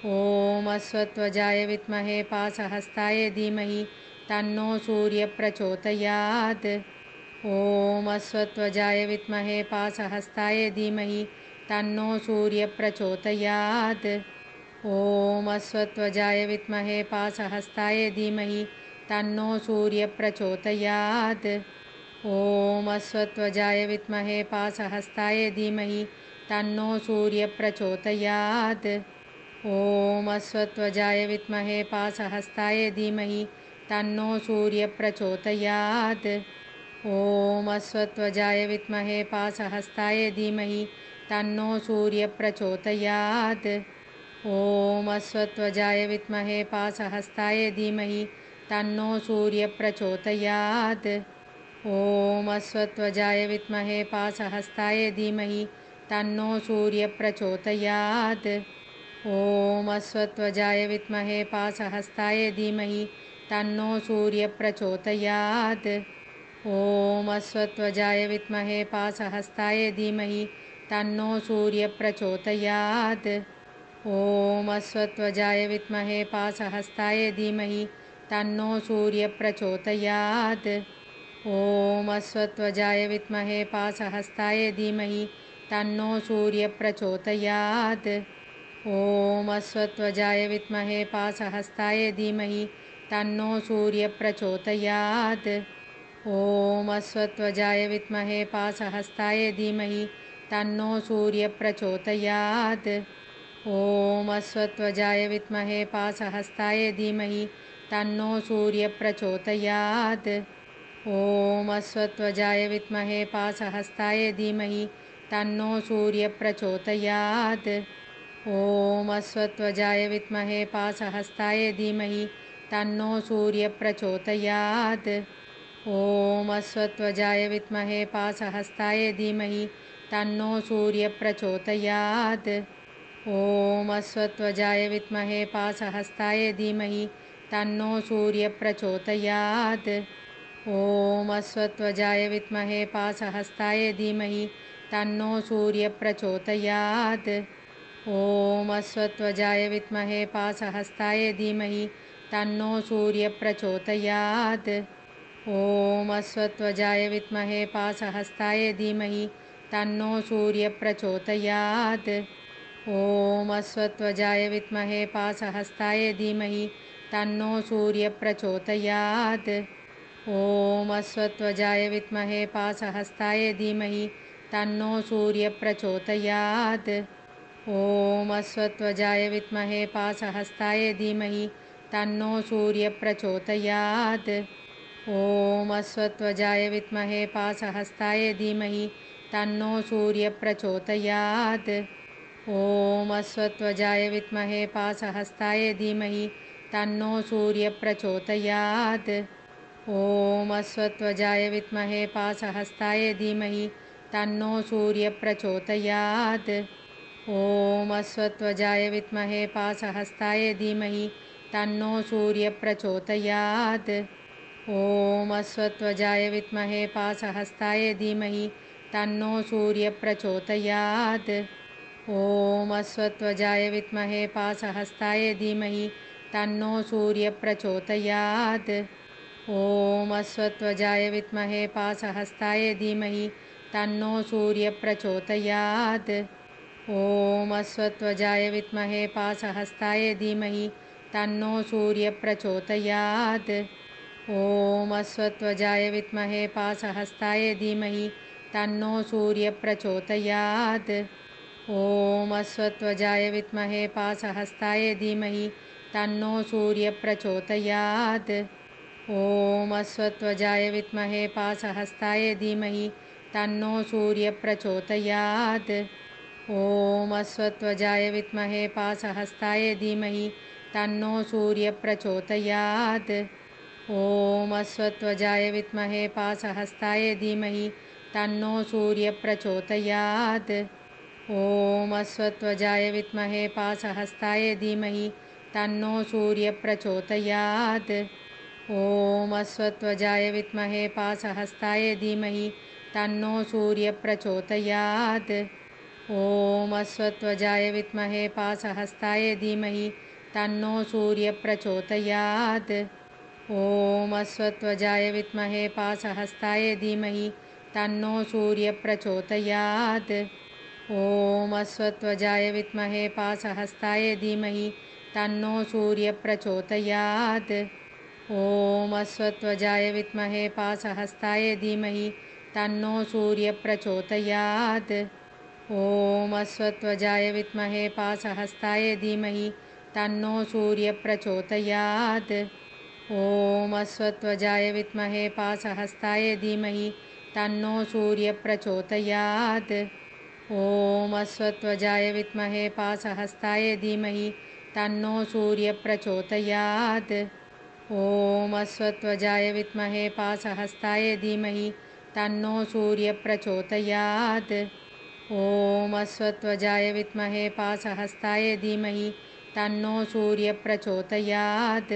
ॐ अश्वत्थवजाय विद्महे पाशहस्ताय धीमहि तन्नो सूर्यः प्रचोदयात्। ॐ अश्वत्थवजाय विद्महे पाशहस्ताय धीमहि तन्नो सूर्यः प्रचोदयात्। ॐ अश्वत्थवजाय विद्महे पाशहस्ताय धीमहि तन्नो सूर्यः प्रचोदयात्। ॐ अश्वत्थवजाय विद्महे पाशहस्ताय धीमहि तन्नो सूर्यः प्रचोदयात्। ॐ अश्वत्थवजाय विद्महे पाशहस्ताय धीमहि तन्नो सूर्यः प्रचोदयात्। ॐ अश्वत्थवजाय विद्महे पाशहस्ताय धीमहि तन्नो सूर्यः प्रचोदयात्। ॐ अश्वत्थवजाय विद्महे पाशहस्ताय धीमहि तन्नो सूर्यः प्रचोदयात्। ॐ अश्वत्थवजाय विद्महे पाशहस्ताय धीमहि तन्नो सूर्यः प्रचोदयात्। ॐ अश्वत्थवजाय विद्महे पाशहस्ताय धीमहि तन्नो सूर्यः प्रचोदयात्। ॐ अश्वत्थवजाय विद्महे पाशहस्ताय धीमहि तन्नो सूर्यः प्रचोदयात्। ॐ अश्वत्थवजाय विद्महे पाशहस्ताय धीमहि तन्नो सूर्यः प्रचोदयात्। ॐ अश्वत्थवजाय विद्महे पाशहस्ताय धीमहि तन्नो सूर्यः प्रचोदयात्। ॐ अश्वत्थवजाय विद्महे पाशहस्ताय धीमहि तन्नो सूर्यः प्रचोदयात्। ॐ अश्वत्थवजाय विद्महे पाशहस्ताय धीमहि तन्नो सूर्यः प्रचोदयात्। ॐ अश्वत्थवजाय विद्महे पाशहस्ताय धीमहि तन्नो सूर्यः प्रचोदयात्। ॐ अश्वत्थवजाय विद्महे पाशहस्ताय धीमहि तन्नो सूर्यः प्रचोदयात्। ॐ अश्वत्थवजाय विद्महे पाशहस्ताय धीमहि तन्नो सूर्यः प्रचोदयात्। ॐ अश्वत्थवजाय विद्महे पाशहस्ताय धीमहि तन्नो सूर्यः प्रचोदयात्। ॐ अश्वत्थवजाय विद्महे पाशहस्ताय धीमहि तन्नो सूर्यः प्रचोदयात्। ॐ अश्वत्थवजाय विद्महे पाशहस्ताय धीमहि तन्नो सूर्यः प्रचोदयात्। ॐ अश्वत्थवजाय विद्महे पाशहस्ताय धीमहि तन्नो सूर्यः प्रचोदयात्। ॐ अश्वत्थवजाय विद्महे पाशहस्ताय धीमहि तन्नो सूर्यः प्रचोदयात्। ॐ अश्वत्थवजाय विद्महे पाशहस्ताय धीमहि तन्नो सूर्यः प्रचोदयात्। ॐ अश्वत्थवजाय विद्महे पाशहस्ताय धीमहि तन्नो सूर्यः प्रचोदयात्। ॐ अश्वत्थवजाय विद्महे पाशहस्ताय धीमहि तन्नो सूर्यः प्रचोदयात्। ॐ अश्वत्थवजाय विद्महे पाशहस्ताय धीमहि तन्नो सूर्यः प्रचोदयात्। ॐ अश्वत्थवजाय विद्महे पाशहस्ताय धीमहि तन्नो सूर्यः प्रचोदयात्। ॐ अश्वत्थवजाय विद्महे पाशहस्ताय धीमहि तन्नो सूर्यः प्रचोदयात्। ॐ अश्वत्थवजाय विद्महे पाशहस्ताय धीमहि तन्नो सूर्यः प्रचोदयात्। ॐ अश्वत्थवजाय विद्महे पाशहस्ताय धीमहि तन्नो सूर्यः प्रचोदयात्। ॐ अश्वत्थवजाय विद्महे पाशहस्ताय धीमहि तन्नो सूर्यः प्रचोदयात्। ॐ अश्वत्थवजाय विद्महे पाशहस्ताय धीमहि तन्नो सूर्यः प्रचोदयात्। ॐ अश्वत्थवजाय विद्महे पाशहस्ताय धीमहि तन्नो सूर्यः प्रचोदयात्। ॐ अश्वत्थवजाय विद्महे पाशहस्ताय धीमहि तन्नो सूर्यः प्रचोदयात्। ॐ अश्वत्थवजाय विद्महे पाशहस्ताय धीमहि तन्नो सूर्यः प्रचोदयात्। ॐ अश्वत्थवजाय विद्महे पाशहस्ताय धीमहि तन्नो सूर्यः प्रचोदयात्। ॐ अश्वत्थवजाय विद्महे पाशहस्ताय धीमहि तन्नो सूर्यः प्रचोदयात्। ॐ अश्वत्थवजाय विद्महे पाशहस्ताय धीमहि तन्नो सूर्यः प्रचोदयात्। ॐ अश्वत्थवजाय विद्महे पाशहस्ताय धीमहि तन्नो सूर्यः प्रचोदयात्। ॐ अश्वत्थवजाय विद्महे पाशहस्ताय धीमहि तन्नो सूर्यः प्रचोदयात्। ॐ अश्वत्वजाय विद्महे पाशहस्ताय धीमहि तन्नो सूर्यः प्रचोदयात्। ॐ अश्वत्वजाय विद्महे पाशहस्ताय धीमहि तन्नो सूर्यः प्रचोदयात्। ॐ अश्वत्वजाय विद्महे पाशहस्ताय धीमहि तन्नो सूर्यः प्रचोदयात्। ॐ अश्वत्वजाय विद्महे पाशहस्ताय धीमहि तन्नो सूर्यः प्रचोदयात्। ॐ अश्वत्वजाय विद्महे पाशहस्ताय धीमहि तन्नो सूर्यः प्रचोदयात्। ॐ अश्वत्वजाय विद्महे पाशहस्ताय धीमहि तन्नो सूर्यः प्रचोदयात्। ॐ अश्वत्वजाय विद्महे पाशहस्ताय धीमहि तन्नो सूर्यः प्रचोदयात्। ॐ अश्वत्वजाय विद्महे पाशहस्ताय धीमहि तन्नो सूर्यः प्रचोदयात्। ॐ अश्वत्वजाय विद्महे पाशहस्ताय धीमहि तन्नो सूर्यः प्रचोदयात्।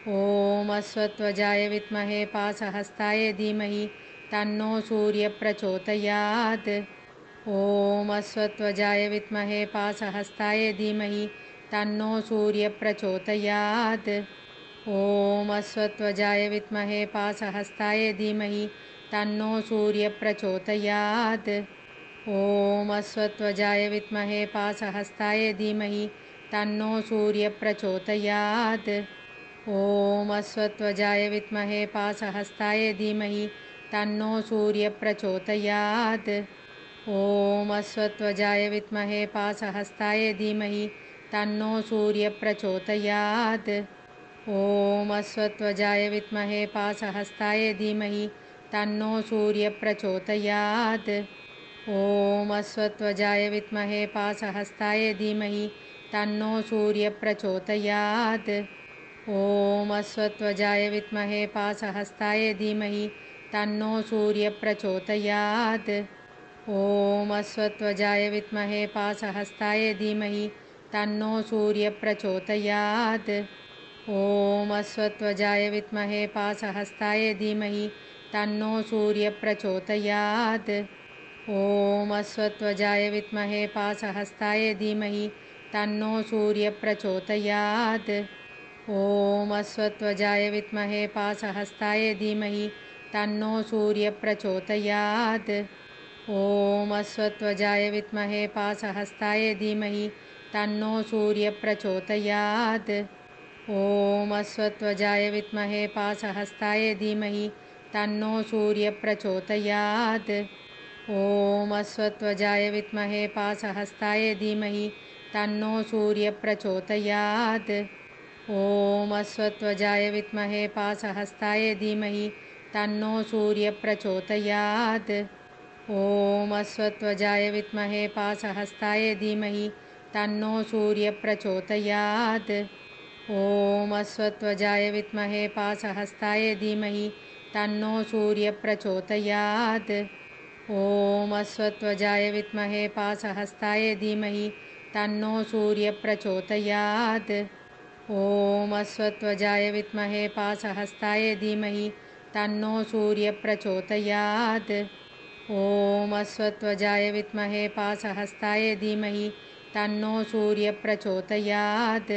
ॐ अश्वत्वजाय विद्महे पाशहस्ताय धीमहि तन्नो सूर्यः प्रचोदयात्। ॐ अश्वत्वजाय विद्महे पाशहस्ताय धीमहि तन्नो सूर्यः प्रचोदयात्। ॐ अश्वत्वजाय विद्महे पाशहस्ताय धीमहि तन्नो सूर्यः प्रचोदयात्। ॐ अश्वत्वजाय विद्महे पाशहस्ताय धीमहि तन्नो सूर्यः प्रचोदयात्। ॐ अश्वत्वजाय विद्महे पाशहस्ताय धीमहि तन्नो सूर्यः प्रचोदयात्। ॐ अश्वत्वजाय विद्महे पाशहस्ताय धीमहि तन्नो सूर्यः प्रचोदयात्। ॐ अश्वत्वजाय विद्महे पाशहस्ताय धीमहि तन्नो सूर्यः प्रचोदयात्। ॐ अश्वत्वजाय विद्महे पाशहस्ताय धीमहि तन्नो सूर्यः प्रचोदयात्। ॐ अश्वत्वजाय विद्महे पाशहस्ताय धीमहि तन्नो सूर्यः प्रचोदयात्। ॐ अश्वत्वजाय विद्महे पाशहस्ताय धीमहि तन्नो सूर्यः प्रचोदयात्। ॐ अश्वत्वजाय विद्महे पाशहस्ताय धीमहि तन्नो सूर्यः प्रचोदयात्। ॐ अश्वत्वजाय विद्महे पाशहस्ताय धीमहि तन्नो सूर्यः प्रचोदयात्। ॐ अश्वत्वजाय विद्महे पाशहस्ताय धीमहि तन्नो सूर्यः प्रचोदयात्। ॐ अश्वत्वजाय विद्महे पाशहस्ताय धीमहि तन्नो सूर्यः प्रचोदयात्। ॐ अश्वत्वजाय विद्महे पाशहस्ताय धीमहि तन्नो सूर्यः प्रचोदयात्। ॐ अश्वत्वजाय विद्महे पाशहस्ताय धीमहि तन्नो सूर्यः प्रचोदयात्। ॐ अश्वत्वजाय विद्महे पाशहस्ताय धीमहि तन्नो सूर्यः प्रचोदयात्। ॐ अश्वत्वजाय विद्महे पाशहस्ताय धीमहि तन्नो सूर्यः प्रचोदयात्। ॐ अश्वत्वजाय विद्महे पाशहस्ताय धीमहि तन्नो सूर्यः प्रचोदयात्। ॐ अश्वत्वजाय विद्महे पाशहस्ताय धीमहि तन्नो सूर्यः प्रचोदयात्। ॐ अश्वत्वजाय विद्महे पाशहस्ताय धीमहि तन्नो सूर्यः प्रचोदयात्। ॐ अश्वत्वजाय विद्महे पाशहस्ताय धीमहि तन्नो सूर्यः प्रचोदयात्।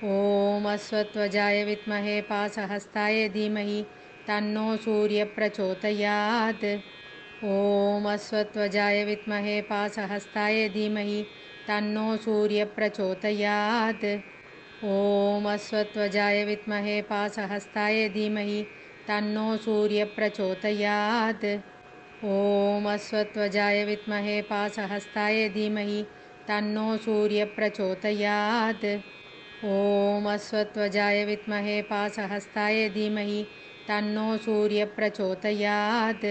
ॐ अश्वत्वजाय विद्महे पाशहस्ताय धीमहि तन्नो सूर्यः प्रचोदयात्। ॐ अश्वत्वजाय विद्महे पाशहस्ताय धीमहि तन्नो सूर्यः प्रचोदयात्। ॐ अश्वत्वजाय विद्महे पाशहस्ताय धीमहि तन्नो सूर्यः प्रचोदयात्। ॐ अश्वत्वजाय विद्महे पाशहस्ताय धीमहि तन्नो सूर्यः प्रचोदयात्। ॐ अश्वत्वजाय विद्महे पाशहस्ताय धीमहि तन्नो सूर्यः प्रचोदयात्।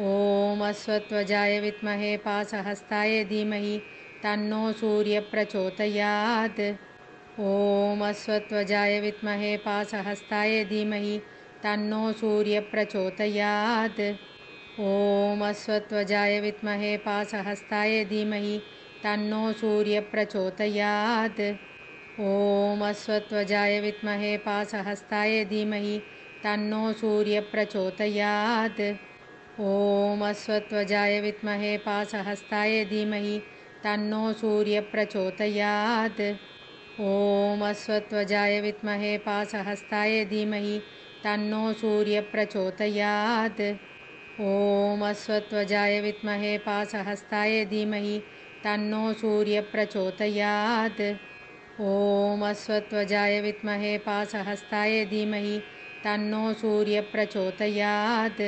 ॐ अश्वत्वजाय विद्महे पाशहस्ताय धीमहि तन्नो सूर्यः प्रचोदयात्। ॐ अश्वत्वजाय विद्महे पाशहस्ताय धीमहि तन्नो सूर्यः प्रचोदयात्। ॐ अश्वत्वजाय विद्महे पाशहस्ताय धीमहि तन्नो सूर्यः प्रचोदयात्। ॐ अश्वत्वजाय विद्महे पाशहस्ताय धीमहि तन्नो सूर्यः प्रचोदयात्। ॐ अश्वत्थवजाय विद्महे पाशहस्ताय धीमहि तन्नो सूर्यः प्रचोदयात्। ॐ अश्वत्थवजाय विद्महे पाशहस्ताय धीमहि तन्नो सूर्यः प्रचोदयात्। ॐ अश्वत्थवजाय विद्महे पाशहस्ताय धीमहि तन्नो सूर्यः प्रचोदयात्। ॐ अश्वत्थवजाय विद्महे पाशहस्ताय धीमहि तन्नो सूर्यः प्रचोदयात्।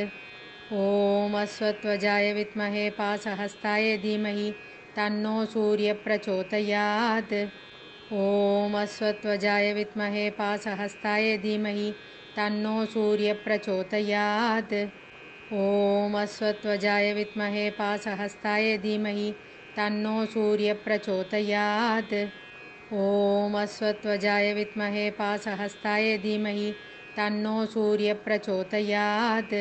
ॐ अश्वत्थवजाय विद्महे पाशहस्ताय धीमहि तन्नो सूर्यः प्रचोदयात्। ॐ अश्वत्थवजाय विद्महे पाशहस्ताय धीमहि तन्नो सूर्यः प्रचोदयात्। ॐ अश्वत्थवजाय विद्महे पाशहस्ताय धीमहि तन्नो सूर्यः प्रचोदयात्। ॐ अश्वत्थवजाय विद्महे पाशहस्ताय धीमहि तन्नो सूर्यः प्रचोदयात्।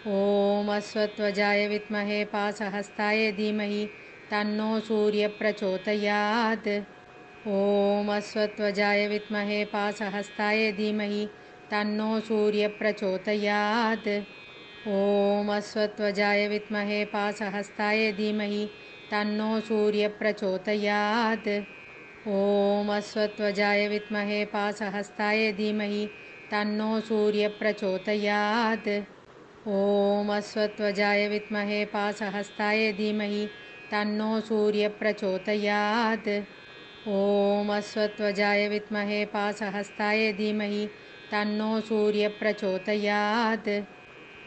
ॐ अश्वत्थवजाय विद्महे पाशहस्ताय धीमहि तन्नो सूर्यः प्रचोदयात्। ॐ अश्वत्थवजाय विद्महे पाशहस्ताय धीमहि तन्नो सूर्यः प्रचोदयात्। ॐ अश्वत्थवजाय विद्महे पाशहस्ताय धीमहि तन्नो सूर्यः प्रचोदयात्। ॐ अश्वत्थवजाय विद्महे पाशहस्ताय धीमहि तन्नो सूर्यः प्रचोदयात्। ॐ अश्वत्थवजाय विद्महे पाशहस्ताय धीमहि तन्नो सूर्यः प्रचोदयात्। ॐ अश्वत्थवजाय विद्महे पाशहस्ताय धीमहि तन्नो सूर्यः प्रचोदयात्।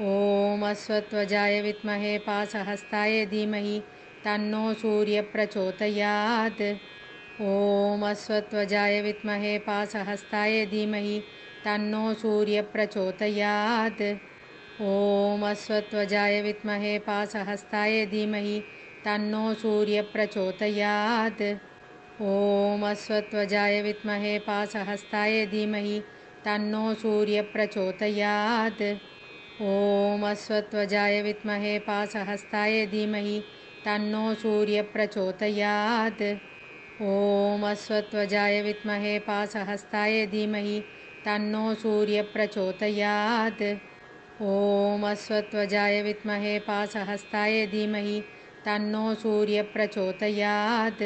ॐ अश्वत्थवजाय विद्महे पाशहस्ताय धीमहि तन्नो सूर्यः प्रचोदयात्। ॐ अश्वत्थवजाय विद्महे पाशहस्ताय धीमहि तन्नो सूर्यः प्रचोदयात्। ॐ अश्वत्थवजाय विद्महे पाशहस्ताय धीमहि तन्नो सूर्यः प्रचोदयात्। ॐ अश्वत्थवजाय विद्महे पाशहस्ताय धीमहि तन्नो सूर्यः प्रचोदयात्। ॐ अश्वत्थवजाय विद्महे पाशहस्ताय धीमहि तन्नो सूर्यः प्रचोदयात्। ॐ अश्वत्थवजाय विद्महे पाशहस्ताय धीमहि तन्नो सूर्यः प्रचोदयात्। ॐ अश्वत्थवजाय विद्महे पाशहस्ताय धीमहि तन्नो सूर्यः प्रचोदयात्।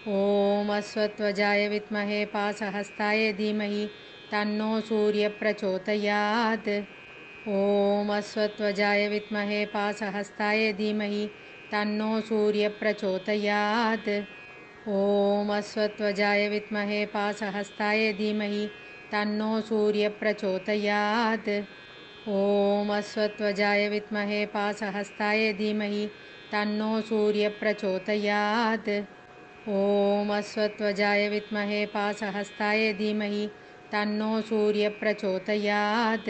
ॐ अश्वत्थवजाय विद्महे पाशहस्ताय धीमहि तन्नो सूर्यः प्रचोदयात्। ॐ अश्वत्थवजाय विद्महे पाशहस्ताय धीमहि तन्नो सूर्यः प्रचोदयात्। ॐ अश्वत्थवजाय विद्महे पाशहस्ताय धीमहि तन्नो सूर्यः प्रचोदयात्। ॐ अश्वत्थवजाय विद्महे पाशहस्ताय धीमहि तन्नो सूर्यः प्रचोदयात्। ॐ अश्वत्थवजाय विद्महे पाशहस्ताय धीमहि तन्नो सूर्यः प्रचोदयात्।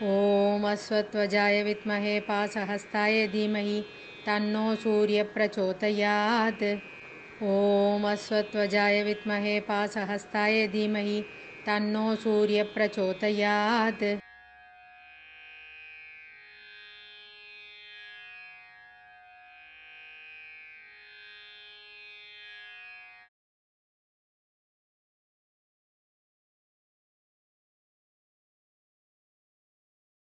ॐ अश्वत्थवजाय विद्महे पाशहस्ताय धीमहि तन्नो सूर्यः प्रचोदयात्। ॐ अश्वत्थवजाय विद्महे पाशहस्ताय धीमहि तन्नो सूर्यः प्रचोदयात्।